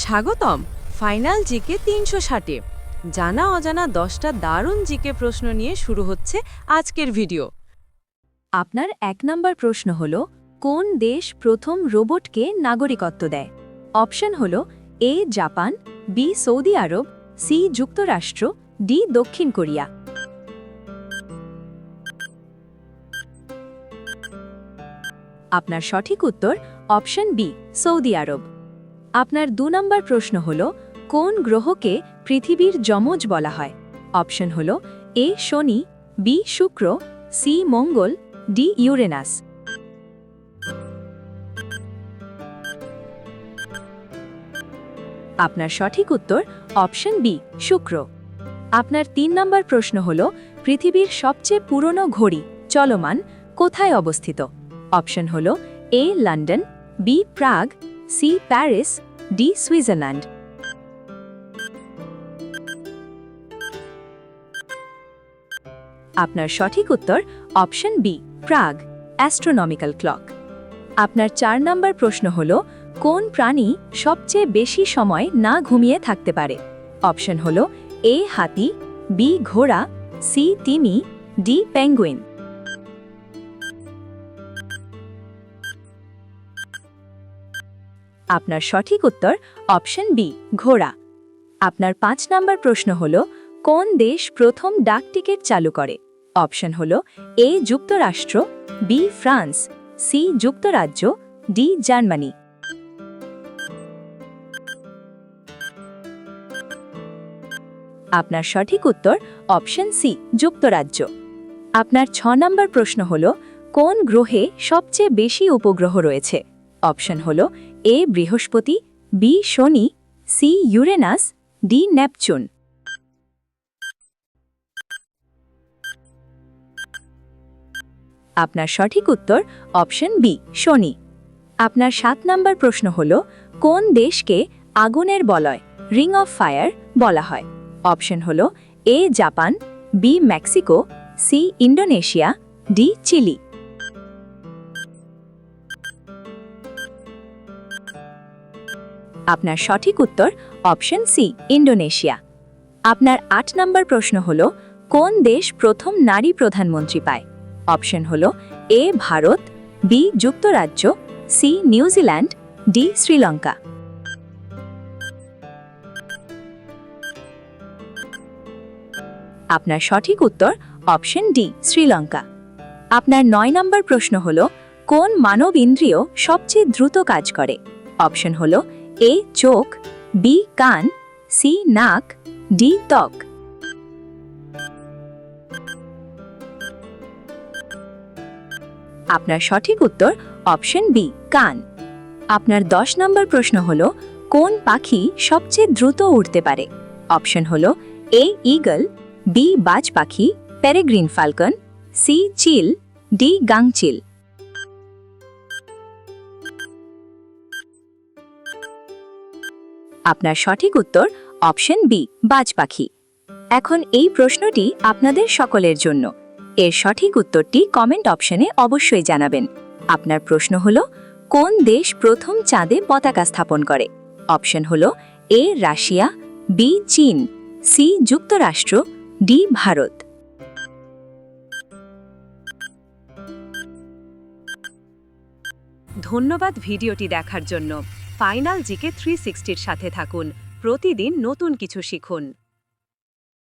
স্বাগতম final GK ৩৬০-এ। জানা অজানা ১০টা দারুণ জিকে প্রশ্ন নিয়ে শুরু হচ্ছে আজকের ভিডিও। আপনার ১ নম্বর প্রশ্ন হল, কোন দেশ প্রথম রোবটকে নাগরিকত্ব দেয়? অপশন হল এ জাপান, বি সৌদি আরব, সি যুক্তরাষ্ট্র, ডি দক্ষিণ কোরিয়া। আপনার সঠিক উত্তর অপশন বি সৌদি আরব। আপনার ২ নম্বর প্রশ্ন হল, কোন গ্রহকে পৃথিবীর যমজ বলা হয়? অপশন হল এ শনি, বি শুক্র, সি মঙ্গল, ডি ইউরেনাস। আপনার সঠিক উত্তর অপশন বি শুক্র। আপনার ৩ নম্বর প্রশ্ন হল, পৃথিবীর সবচেয়ে পুরনো ঘড়ি চলমান কোথায় অবস্থিত? অপশন হল এ লন্ডন, বি প্রাগ, সি প্যারিস, ডি সুইজারল্যান্ড। আপনার সঠিক উত্তর অপশন বি প্রাগ অ্যাস্ট্রোনমিক্যাল ক্লক। আপনার ৪ নম্বর প্রশ্ন হল, কোন প্রাণী সবচেয়ে বেশি সময় না ঘুমিয়ে থাকতে পারে? অপশন হল এ হাতি, বি ঘোড়া, সি তিমি, ডি পেঙ্গুইন। আপনার সঠিক উত্তর অপশন বি ঘোড়া। আপনার ৫ নম্বর প্রশ্ন হল, কোন দেশ প্রথম ডাক টিকিট চালু করে? অপশন হল এ যুক্তরাষ্ট্র, বি ফ্রান্স, সি যুক্তরাজ্য, ডি জার্মানি। আপনার সঠিক উত্তর অপশন সি যুক্তরাজ্য। আপনার ৬ নম্বর প্রশ্ন হল, কোন গ্রহে সবচেয়ে বেশি উপগ্রহ রয়েছে? অপশন হল এ বৃহস্পতি, বি শনি, সি ইউরেনাস, ডি নেপচুন। আপনার সঠিক উত্তর অপশন বি শনি। আপনার ৭ নম্বর প্রশ্ন হল, কোন দেশকে আগুনের বলয় রিং অফ ফায়ার বলা হয়? অপশন হল A Japan, B Mexico, C Indonesia, D Chile. আপনার সঠিক উত্তর অপশন সি ইন্দোনেশিয়া। আপনার ৮ নম্বর প্রশ্ন হল, কোন দেশ প্রথম নারী প্রধানমন্ত্রী পায়? অপশন হল এ ভারত, বি যুক্তরাজ্য, সি নিউজিল্যান্ড, ডি শ্রীলঙ্কা। আপনার সঠিক উত্তর অপশন ডি শ্রীলঙ্কা। আপনার ৯ নম্বর প্রশ্ন হল, কোন মানব ইন্দ্রিয় সবচেয়ে দ্রুত কাজ করে? অপশন হল এ চোখ, বি কান, সি নাক, ডি ত্বক। আপনার সঠিক উত্তর অপশন বি কান। আপনার ১০ নম্বর প্রশ্ন হল, কোন পাখি সবচেয়ে দ্রুত উড়তে পারে? অপশন হল এ ঈগল, বি বাজ পাখি, পেরেগ্রিন ফাল্কন, সি চিল, ডি গাংচিল। আপনার সঠিক উত্তর অপশন বি বাজ পাখি। এখন এই প্রশ্নটি আপনাদের সকলের জন্য। এর সঠিক উত্তরটি কমেন্ট অপশনে অবশ্যই জানাবেন। আপনার প্রশ্ন হল, কোন দেশ প্রথম চাঁদে পতাকা স্থাপন করে? অপশন হল এ রাশিয়া, বি চীন, সি যুক্তরাষ্ট্র, ডি ভারত। ধন্যবাদ ভিডিওটি দেখার জন্য। ফাইনাল জিকে 360-এর সাথে থাকুন, প্রতিদিন নতুন কিছু শিখুন।